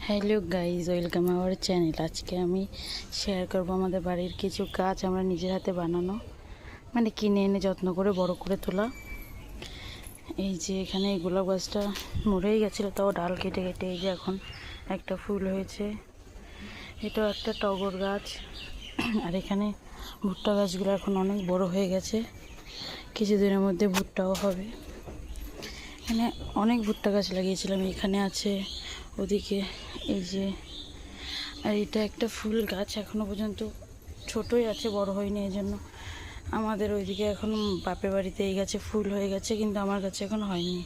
Hello guys, welcome our channel. আজকে আমি share করব আমাদের বাড়ির কিছু গাছ আমরা নিজের হাতে বানানো, মানে কিনে এনে যত্ন করে বড় করে তোলা। এই যে এখানে এই গোলাপ গাছটা মরেই গেছিলো, তাও ডাল কেটে কেটে এই যে এখন একটা ফুল হয়েছে। এটাও একটা টগর গাছ। আর এখানে ভুট্টা গাছগুলো এখন অনেক বড় হয়ে গেছে, কিছুদিনের মধ্যে ভুট্টাও হবে। এখানে অনেক ভুট্টা গাছ লাগিয়েছিলাম, এখানে আছে, ওদিকে এই যে। আর এটা একটা ফুল গাছ, এখনো পর্যন্ত ছোটই আছে, বড় হয়নি। এই জন্য আমাদের ওইদিকে এখন বাপের বাড়িতে এই গাছে ফুল হয়ে গেছে, কিন্তু আমার গাছে এখন হয়নি।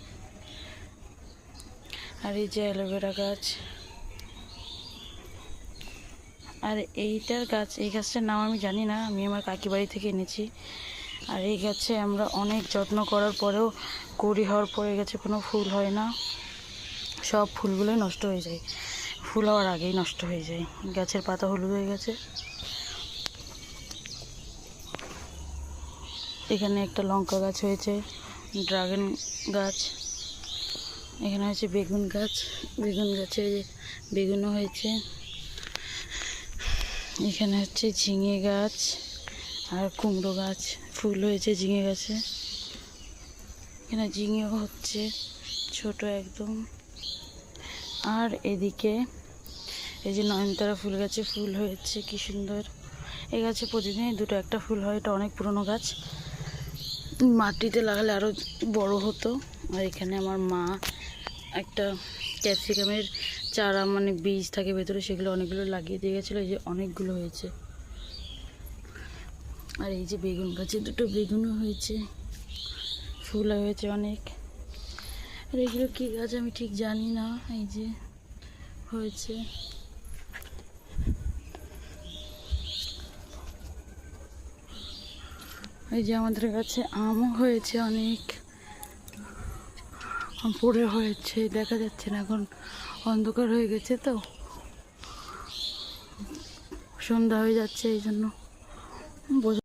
আর এই যে অ্যালোভেরা গাছ, আর এইটার গাছ, এই গাছটার নাম আমি জানি না, আমি আমার কাকি বাড়ি থেকে এনেছি। আর এই গাছে আমরা অনেক যত্ন করার পরেও কুড়ি হওয়ার পরে গেছে, কোনো ফুল হয় না, সব ফুলগুলোই নষ্ট হয়ে যায়, ফুল হওয়ার আগেই নষ্ট হয়ে যায়। গাছের পাতা হলুদ হয়ে গেছে। এখানে একটা লঙ্কা গাছ হয়েছে, ড্রাগন গাছ, এখানে হচ্ছে বেগুন গাছ, বেগুন গাছে বেগুনও হয়েছে। এখানে হচ্ছে ঝিঙে গাছ আর কুমড়ো গাছ, ফুল হয়েছে ঝিঙে গাছে। এখানে ঝিঙেও হচ্ছে ছোট একদম। আর এদিকে এই যে নয়নতারা ফুল গাছে ফুল হয়েছে, কি সুন্দর। এই গাছে প্রতিদিনই দুটো একটা ফুল হয়, এটা অনেক পুরনো গাছ, মাটিতে লাগালে আরও বড় হতো। আর এখানে আমার মা একটা ক্যাপসিকামের চারা, মানে বীজ থাকে ভেতরে, সেগুলো অনেকগুলো লাগিয়ে দিয়ে গেছিলো, এই যে অনেকগুলো হয়েছে। আর এই যে বেগুন গাছে দুটো বেগুনও হয়েছে, ফুল হয়েছে অনেক। আর এগুলো কী গাছ আমি ঠিক জানি না, এই যে হয়েছে। এই যে আমাদের কাছে আমও হয়েছে অনেক, আম পড়ে হয়েছে, দেখা যাচ্ছে না, এখন অন্ধকার হয়ে গেছে তো, সন্ধ্যা হয়ে যাচ্ছে, এই জন্য